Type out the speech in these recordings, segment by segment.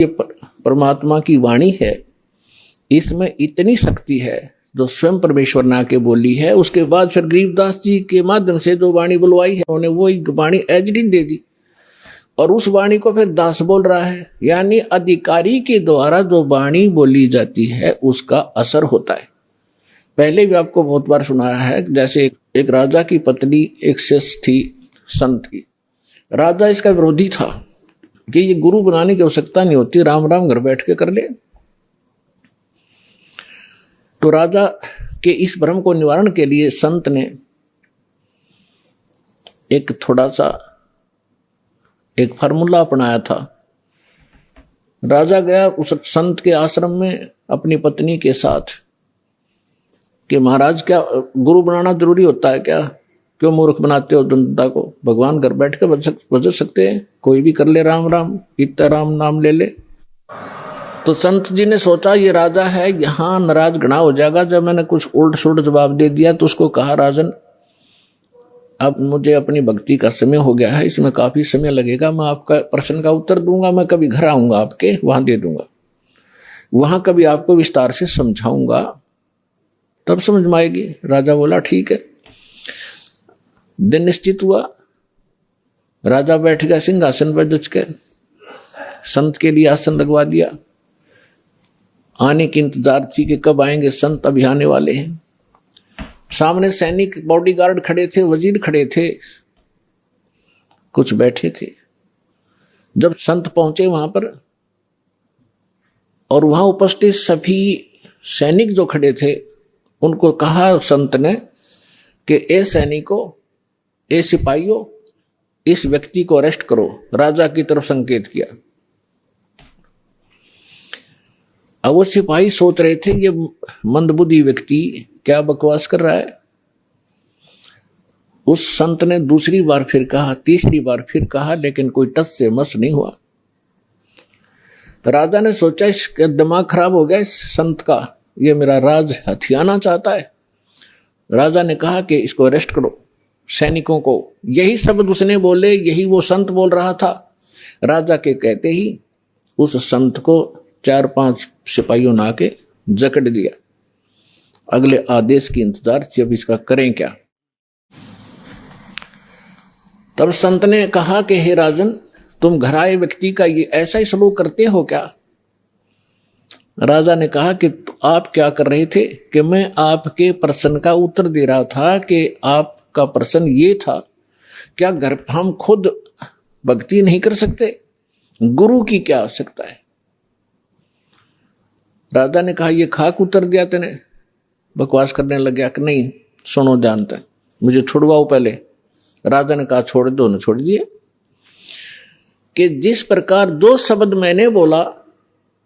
ये परमात्मा की वाणी है, इसमें इतनी शक्ति है जो स्वयं परमेश्वर ने आके बोली है। उसके बाद फिर गरीबदास जी के माध्यम से जो वाणी बुलवाई है उन्होंने वो एक वाणी एजडी दे दी और उस वाणी को फिर दास बोल रहा है। यानी अधिकारी के द्वारा जो वाणी बोली जाती है उसका असर होता है। पहले भी आपको बहुत बार सुनाया है, जैसे एक राजा की पत्नी एक शिष्य थी संत की। राजा इसका विरोधी था कि ये गुरु बनाने की आवश्यकता नहीं होती, राम राम घर बैठ के कर ले। तो राजा के इस भ्रम को निवारण के लिए संत ने एक थोड़ा सा एक फार्मूला अपनाया था। राजा गया उस संत के आश्रम में अपनी पत्नी के साथ कि महाराज क्या गुरु बनाना जरूरी होता है क्या? क्यों मूर्ख बनाते हो जनता को? भगवान घर बैठ के बज सकते हैं, कोई भी कर ले राम राम, इतना राम नाम ले ले। तो संत जी ने सोचा ये राजा है, यहाँ नाराज घना हो जाएगा। जब मैंने कुछ उल्ट सुल्ट जवाब दे दिया तो उसको कहा, राजन अब मुझे अपनी भक्ति का समय हो गया है, इसमें काफी समय लगेगा, मैं आपका प्रश्न का उत्तर दूंगा, मैं कभी घर आऊंगा आपके वहां दे दूंगा, वहां कभी आपको विस्तार से समझाऊंगा, तब समझ में आएगी। राजा बोला ठीक है। दिन निश्चित हुआ, राजा बैठ गया सिंहासन पर जच के, संत के लिए आसन लगवा दिया। आने की इंतजार थी कि कब आएंगे संत, अभी आने वाले हैं। सामने सैनिक बॉडीगार्ड खड़े थे, वजीर खड़े थे, कुछ बैठे थे। जब संत पहुंचे वहां पर और वहां उपस्थित सभी सैनिक जो खड़े थे उनको कहा संत ने कि ए सैनिकों, ए सिपाहियों, इस व्यक्ति को अरेस्ट करो। राजा की तरफ संकेत किया। अब वो सिपाही सोच रहे थे ये मंदबुद्धि व्यक्ति क्या बकवास कर रहा है। उस संत ने दूसरी बार फिर कहा, तीसरी बार फिर कहा, लेकिन कोई टस से मस नहीं हुआ। राजा ने सोचा इसका दिमाग खराब हो गया इस संत का, ये मेरा राज हथियाना चाहता है। राजा ने कहा कि इसको अरेस्ट करो, सैनिकों को। यही शब्द उसने बोले, यही वो संत बोल रहा था। राजा के कहते ही उस संत को 4-5 सिपाहियों ने आके जकड़ दिया। अगले आदेश की इंतजार थी, अब इसका करें क्या। तब संत ने कहा कि हे राजन, तुम घर आए व्यक्ति का ये ऐसा ही सलूक करते हो क्या? राजा ने कहा कि आप क्या कर रहे थे? कि मैं आपके प्रश्न का उत्तर दे रहा था कि आपका प्रश्न ये था, क्या घर हम खुद भक्ति नहीं कर सकते? गुरु की क्या आवश्यकता है? राजा ने कहा ये खाक उत्तर दिया तेने, बकवास करने लग गया कि नहीं सुनो जानते, मुझे छुड़वाओ पहले। राजा ने कहा छोड़ दो, न छोड़ दिए। कि जिस प्रकार जो शब्द मैंने बोला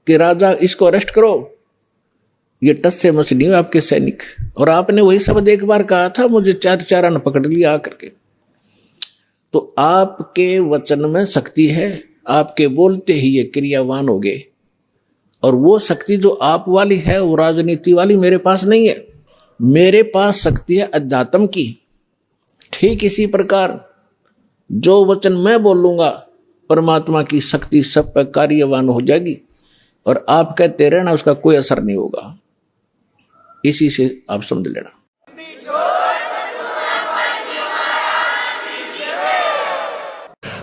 कि राजा इसको अरेस्ट करो, ये टस से मस नहीं आपके सैनिक, और आपने वही शब्द एक बार कहा था, मुझे 4 ने पकड़ लिया आकर के। तो आपके वचन में शक्ति है, आपके बोलते ही ये क्रियावान हो गए, और वो शक्ति जो आप वाली है वो राजनीति वाली मेरे पास नहीं है। मेरे पास शक्ति है अध्यात्म की। ठीक इसी प्रकार जो वचन मैं बोलूंगा परमात्मा की शक्ति सब पर कार्यवान हो जाएगी, और आप कहते रहना उसका कोई असर नहीं होगा। इसी से आप समझ लेना।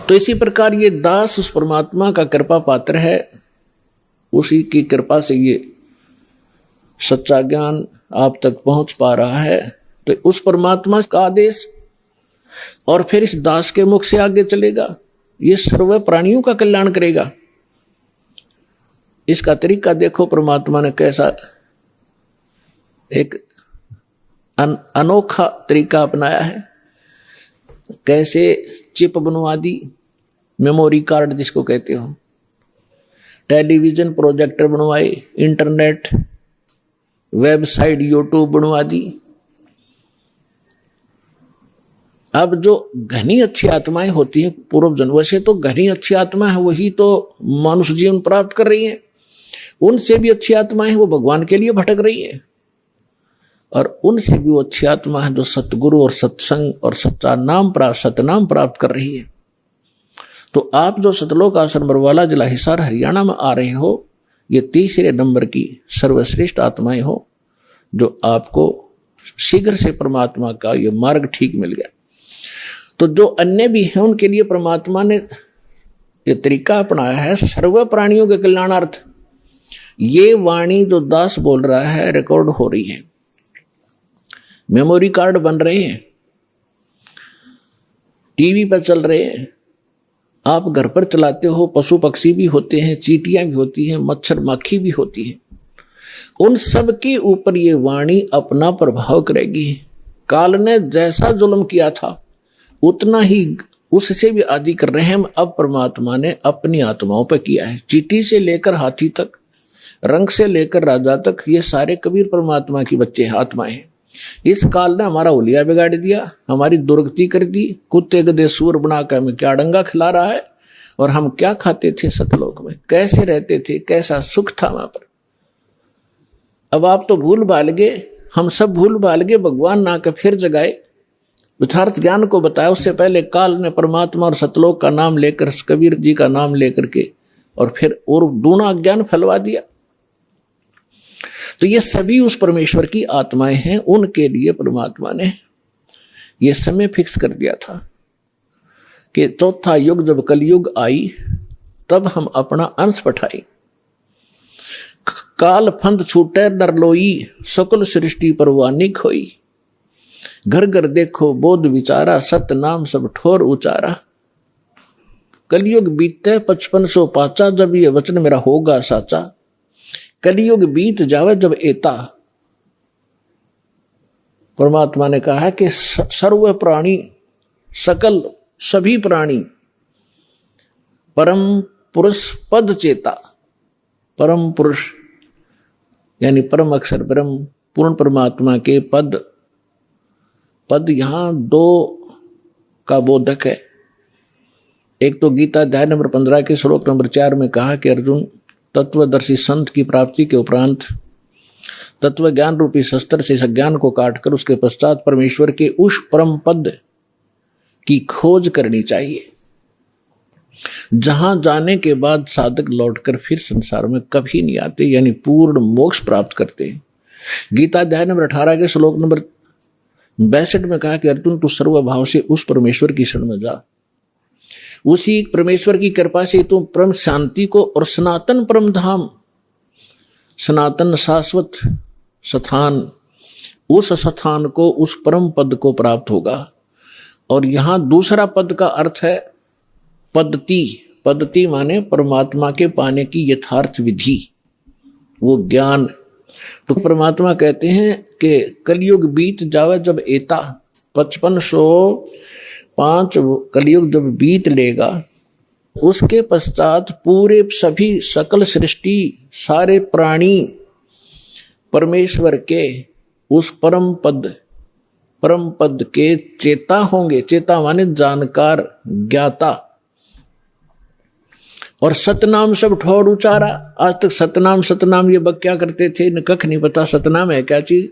तो इसी प्रकार ये दास उस परमात्मा का कृपा पात्र है, उसी की कृपा से ये सच्चा ज्ञान आप तक पहुंच पा रहा है। तो उस परमात्मा का आदेश और फिर इस दास के मुख से आगे चलेगा, ये सर्व प्राणियों का कल्याण करेगा। इसका तरीका देखो, परमात्मा ने कैसा एक अनोखा तरीका अपनाया है। कैसे चिप बनवा दी, मेमोरी कार्ड जिसको कहते हो, टेलीविजन प्रोजेक्टर बनवाए, इंटरनेट, वेबसाइट, यूट्यूब बनवा दी। अब जो घनी अच्छी आत्माएं होती हैं पूर्व जन्म से, तो घनी अच्छी आत्मा है वही तो मनुष्य जीवन प्राप्त कर रही हैं। उनसे भी अच्छी आत्माएं वो भगवान के लिए भटक रही है, और उनसे भी वो अच्छी आत्मा है जो सतगुरु और सत्संग और सच्चा नाम प्राप्त, सतनाम प्राप्त कर रही है। तो आप जो सतलोक आश्रम बरवाला जिला हिसार हरियाणा में आ रहे हो, ये तीसरे नंबर की सर्वश्रेष्ठ आत्माएं हो, जो आपको शीघ्र से परमात्मा का ये मार्ग ठीक मिल गया। तो जो अन्य भी हैं उनके लिए परमात्मा ने ये तरीका अपनाया है सर्व प्राणियों के कल्याणार्थ। ये वाणी जो दास बोल रहा है रिकॉर्ड हो रही है, मेमोरी कार्ड बन रहे हैं, टीवी पर चल रहे हैं, आप घर पर चलाते हो, पशु पक्षी भी होते हैं, चींटियां भी होती हैं, मच्छर माखी भी होती हैं, उन सब के ऊपर ये वाणी अपना प्रभाव करेगी। काल ने जैसा जुल्म किया था उतना ही उससे भी अधिक रहम अब परमात्मा ने अपनी आत्माओं पर किया है। चींटी से लेकर हाथी तक, रंग से लेकर राजा तक, ये सारे कबीर परमात्मा की बच्चे आत्माएं हैं। इस काल ने हमारा हुलिया बिगाड़ दिया, हमारी दुर्गति कर दी, कुत्ते गधे सूर बनाकर हमें क्या डंगा खिला रहा है, और हम क्या खाते थे सतलोक में, कैसे रहते थे, कैसा सुख था वहां पर। अब आप तो भूल भाल गए, हम सब भूल भाल गए, भगवान ना के फिर जगाए, यथार्थ ज्ञान को बताया। उससे पहले काल ने परमात्मा और सतलोक का नाम लेकर, कबीर जी का नाम लेकर के, और फिर और दूना ज्ञान फैलवा दिया। तो ये सभी उस परमेश्वर की आत्माएं हैं, उनके लिए परमात्मा ने ये समय फिक्स कर दिया था कि चौथा युग जब कलयुग आई तब हम अपना अंश पठाई। काल फंद छूटे नरलोई, सकल सृष्टि परवानी खोई। घर घर देखो बोध विचारा, सत नाम सब ठोर उचारा। कलयुग बीते 5500 पाचा, जब ये वचन मेरा होगा साचा। कलयुग बीत जावे जब एता। परमात्मा ने कहा है कि सर्व प्राणी, सकल सभी प्राणी परम पुरुष पद चेता। परम पुरुष यानी परम अक्षर ब्रह्म पूर्ण परमात्मा के पद यहां दो का बोधक है। एक तो गीता अध्याय नंबर 15 के श्लोक नंबर 4 में कहा कि अर्जुन, तत्वदर्शी संत की प्राप्ति के उपरांत तत्व ज्ञान रूपी शस्त्र से ज्ञान को काटकर उसके पश्चात परमेश्वर के उस परम पद की खोज करनी चाहिए, जहां जाने के बाद साधक लौटकर फिर संसार में कभी नहीं आते, यानी पूर्ण मोक्ष प्राप्त करते हैं। गीता अध्याय नंबर 18 के श्लोक नंबर 62 में कहा कि अर्जुन, तू सर्वभाव से उस परमेश्वर की शरण में जा। उसी परमेश्वर की कृपा से तू परम शांति को और सनातन परम धाम, सनातन शाश्वत स्थान, उस स्थान को, उस परम पद को प्राप्त होगा। और यहां दूसरा पद का अर्थ है पद्धति। पद्धति माने परमात्मा के पाने की यथार्थ विधि, वो ज्ञान। तो परमात्मा कहते हैं कि कलयुग बीत जावे जब एता, 5505 कलयुग जब बीत लेगा, उसके पश्चात पूरे सभी सकल सृष्टि, सारे प्राणी परमेश्वर के उस परम पद के चेता होंगे। चेता माने जानकार, ज्ञाता। और सतनाम सब ठोर उचारा। आज तक सतनाम ये बक क्या करते थे, न कख नहीं पता सतनाम है क्या चीज।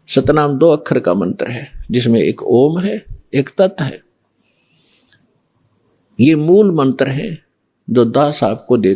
सतनाम 2 अक्षर का मंत्र है, जिसमें एक ओम है, एक तत् है। ये मूल मंत्र है जो दास आपको देते